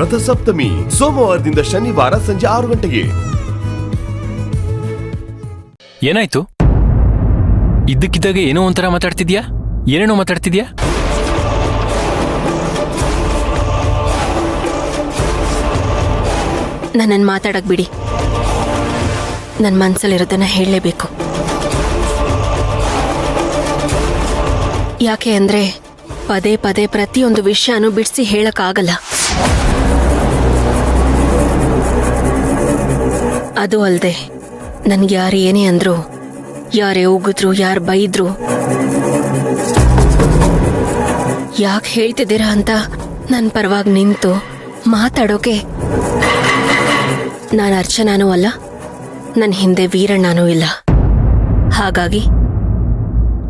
ರಥಸಪ್ತಮಿ ಸೋಮವಾರದಿಂದ ಶನಿವಾರ ಸಂಜೆ 6 ಗಂಟೆಗೆ. ಏನಾಯ್ತು? ಇದ್ದಕ್ಕಿದ್ದಾಗ ಏನೋ ಒಂಥರ ಮಾತಾಡ್ತಿದ್ಯಾ? ಏನೇನೋ ಮಾತಾಡ್ತಿದ್ಯಾ? ನನ್ನನ್ನು ಮಾತಾಡಕ್ ಬಿಡಿ. ನನ್ನ ಮನಸ್ಸಲ್ಲಿರೋದನ್ನ ಹೇಳಲೇಬೇಕು. ಯಾಕೆ ಅಂದ್ರೆ ಪದೇ ಪದೇ ಪ್ರತಿಯೊಂದು ವಿಷಯನೂ ಬಿಡಿಸಿ ಹೇಳಕ್ಕಾಗಲ್ಲ. ಅದು ಅಲ್ಲದೆ ನನ್ಗೆ ಯಾರು ಏನೇ ಅಂದ್ರು, ಯಾರೇ ಉಗಿದ್ರು, ಯಾರು ಬೈದ್ರು, ಯಾಕೆ ಹೇಳ್ತಿದ್ದೀರಾ ಅಂತ ನನ್ನ ಪರವಾಗಿ ನಿಂತು ಮಾತಾಡೋಕೆ ನಾನು ಅರ್ಚನಾನೂ ಅಲ್ಲ, ನನ್ನ ಹಿಂದೆ ವೀರಣ್ಣನೂ ಇಲ್ಲ. ಹಾಗಾಗಿ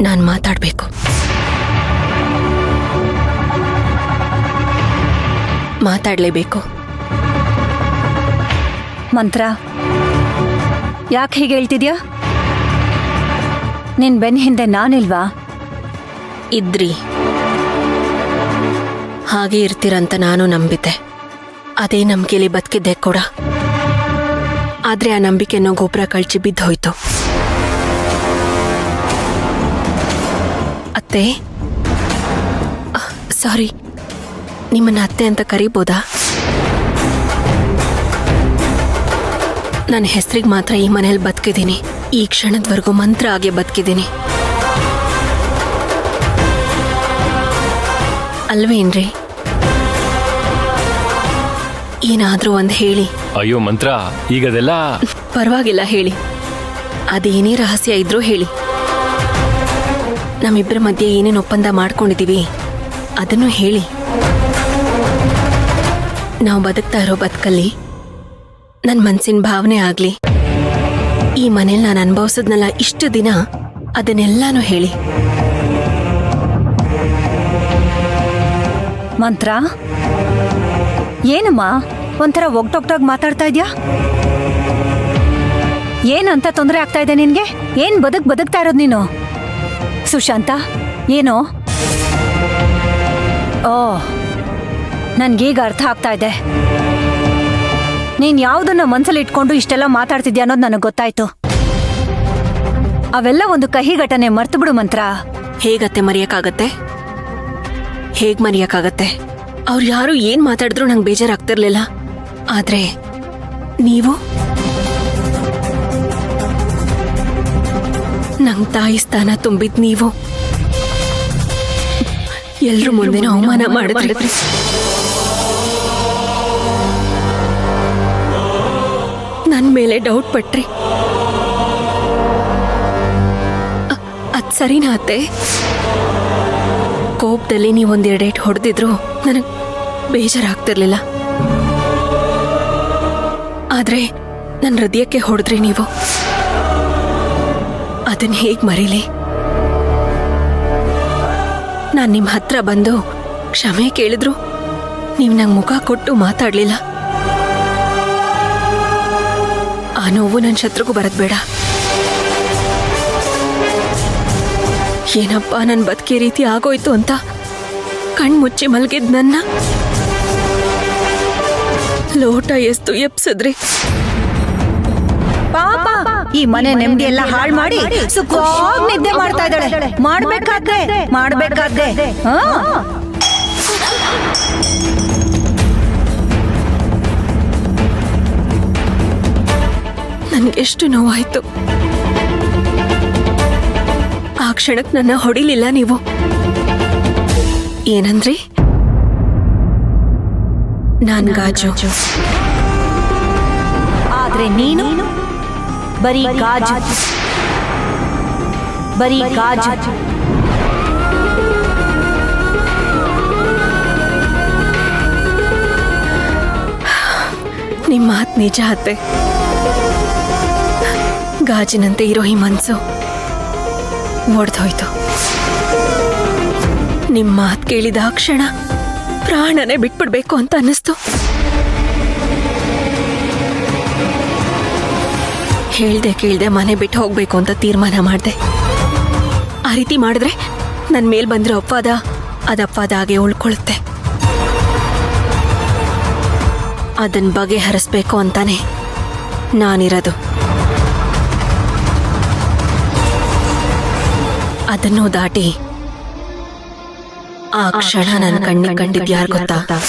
ನಾನು ಮಾತಾಡಬೇಕು. ಮಾತಾಡಲೇಬೇಕು. ಮಂತ್ರ, ಯಾಕೆ ಹೀಗೆ ಹೇಳ್ತಿದ್ಯಾ? ನಿನ್ ಬೆನ್ನ ಹಿಂದೆ ನಾನಿಲ್ವಾ? ಇದ್ರಿ, ಹಾಗೆ ಇರ್ತೀರಂತ ನಾನು ನಂಬಿದ್ದೆ. ಅದೇ ನಂಬಿಕೆಲಿ ಬದುಕಿದ್ದೆ ಕೂಡ. ಆದ್ರೆ ಆ ನಂಬಿಕೆನೋ ಗೊಬ್ಬರ ಕಳ್ಚಿ ಬಿದ್ದೋಯ್ತು. ಅತ್ತೆ, ಸಾರಿ, ನಿಮ್ಮನ್ನ ಅತ್ತೆ ಅಂತ ಕರೀಬೋದಾ? ನನ್ನ ಹೆಸರಿಗೆ ಮಾತ್ರ ಈ ಮನೇಲಿ ಬದುಕಿದ್ದೀನಿ. ಈ ಕ್ಷಣದವರೆಗೂ ಮಂತ್ರ ಆಗಿ ಬದುಕಿದ್ದೀನಿ ಅಲ್ವೇನ್ರಿ? ಏನಾದ್ರೂ ಒಂದು ಹೇಳಿ. ಅಯ್ಯೋ ಮಂತ್ರ, ಈಗದೆಲ್ಲ ಪರವಾಗಿಲ್ಲ, ಹೇಳಿ. ಅದೇನೇ ರಹಸ್ಯ ಇದ್ರೂ ಹೇಳಿ. ನಮ್ಮಿಬ್ಬರ ಮಧ್ಯೆ ಏನೇನು ಒಪ್ಪಂದ ಮಾಡ್ಕೊಂಡಿದ್ದೀವಿ ಅದನ್ನು ಹೇಳಿ. ನಾವು ಬದುಕ್ತಾ ಇರೋ ಬದುಕಲ್ಲಿ ನನ್ನ ಮನಸ್ಸಿನ ಭಾವನೆ ಆಗ್ಲಿ, ಈ ಮನೇಲಿ ನಾನು ಅನುಭವಿಸಿದ್ನಲ್ಲ ಇಷ್ಟು ದಿನ, ಅದನ್ನೆಲ್ಲಾನು ಹೇಳಿ. ಮಂತ್ರ, ಏನಮ್ಮ ಒಂಥರ ಒಗ್ಟೊಗ್ಟಾಗಿ ಮಾತಾಡ್ತಾ ಇದ್ಯಾ? ಏನಂತ ತೊಂದರೆ ಆಗ್ತಾ ಇದೆ ನಿನ್ಗೆ? ಏನ್ ಬದುಕ್ತಾ ಇರೋದು ನೀನು? ಸುಶಾಂತ, ಏನೋ? ಓ, ನನ್ಗೀಗ ಅರ್ಥ ಆಗ್ತಾ ಇದೆ. ನೀನ್ ಯಾವುದನ್ನ ಮನ್ಸಲ್ಲಿ ಇಟ್ಕೊಂಡು ಇಷ್ಟೆಲ್ಲ ಮಾತಾಡ್ತಿದ್ಯಾ ಅನ್ನೋದು ನನಗೆ ಗೊತ್ತಾಯ್ತು. ಅವೆಲ್ಲ ಒಂದು ಕಹಿ ಘಟನೆ, ಮರ್ತು ಬಿಡು ಮಂತ್ರ. ಹೇಗತ್ತೆ ಮರೆಯಕ್ಕಾಗತ್ತೆ? ಹೇಗ್ ಮರೆಯಕ್ಕಾಗತ್ತೆ? ಅವ್ರು ಯಾರು ಏನ್ ಮಾತಾಡಿದ್ರು ನಂಗೆ ಬೇಜಾರಾಗ್ತಿರ್ಲಿಲ್ಲ. ಆದ್ರೆ ನೀವು ನಂಗ್ ತಾಯಿ ಸ್ಥಾನ ತುಂಬಿದ್ ನೀವು ಎಲ್ರ ಮುಂದೆನೂ ಅವಮಾನ ಮಾಡಿದ್ರಿ. ನನ್ ಮೇಲೆ ಡೌಟ್ ಪಟ್ರಿ. ಅದ್ ಸರಿನಾ ಅತ್ತೆ? ಕೋಪದಲ್ಲಿ ನೀವೊಂದೆರಡೇಟ್ ಹೊಡೆದಿದ್ರು ನನಗ್ ಬೇಜಾರಾಗ್ತಿರ್ಲಿಲ್ಲ. ಆದ್ರೆ ನನ್ನ ಹೃದಯಕ್ಕೆ ಹೊಡೆದ್ರಿ ನೀವು. ಅದನ್ನ ಹೇಗ್ ಮರೀಲಿ? ನಾನ್ ನಿಮ್ ಹತ್ರ ಬಂದು ಕ್ಷಮೆ ಕೇಳಿದ್ರು ನೀವ್ ನಂಗೆ ಮುಖ ಕೊಟ್ಟು ಮಾತಾಡ್ಲಿಲ್ಲ. ಆ ನೋವು ನನ್ನ ಶತ್ರುಗೂ ಬರದ್ ಬೇಡ. ಏನಪ್ಪ ನನ್ ಬದುಕಿ ರೀತಿ ಆಗೋಯ್ತು ಅಂತ ಕಣ್ಮುಚ್ಚಿ ಮಲ್ಗಿದ್ ನನ್ನ ಲೋಟ ಎಷ್ಟು ಎಪ್ಸಿದ್ರಿ. ಪಾಪ, ಈ ಮನೆ ನೆಮ್ಮದಿ ಎಲ್ಲ ಹಾಳು ಮಾಡಿ ಸುಖವಾಗಿ ನಿದ್ದೆ ಮಾಡ್ತಾ ಇದ್ದಾಳೆ. ಮಾಡ್ಬೇಕಾದ್ರೆ ನನ್ಗೆಷ್ಟು ನೋವಾಯ್ತು. ಆ ಕ್ಷಣಕ್ ನನ್ನ ಹೊಡಿಲಿಲ್ಲ ನೀವು. ಏನಂದ್ರಿ? ನಾನ್ ಗಾಜು. ಆದ್ರೆ ನೀನು ಬರೀ ಗಾಜು. ನಿಮ್ಮ ಮಾತು ನಿಜ ಅತ್ತೆ. ಗಾಜಿನಂತೆ ಇರೋ ಈ ಮನ್ಸು ಒಡ್ದೋಯ್ತು. ನಿಮ್ಮ ಮಾತು ಕೇಳಿದ ಕ್ಷಣ ಪ್ರಾಣನೇ ಬಿಟ್ಬಿಡ್ಬೇಕು ಅಂತ ಅನ್ನಿಸ್ತು. ಕೇಳ್ದೆ ಮನೆ ಬಿಟ್ಟು ಹೋಗ್ಬೇಕು ಅಂತ ತೀರ್ಮಾನ ಮಾಡಿದೆ. ಆ ರೀತಿ ಮಾಡಿದ್ರೆ ನನ್ನ ಮೇಲ್ ಬಂದಿರೋ ಅಪವಾದ ಹಾಗೆ ಉಳ್ಕೊಳ್ಳುತ್ತೆ. ಅದನ್ ಬಗೆಹರಿಸ್ಬೇಕು ಅಂತಾನೆ ನಾನಿರೋದು. ಅದನ್ನು ದಾಟಿ ಆ ಕ್ಷಣ ನನ್ನ ಕಣ್ಣಿಗೆ ಕಂಡಿದ್ಯಾರು ಗೊತ್ತಾ?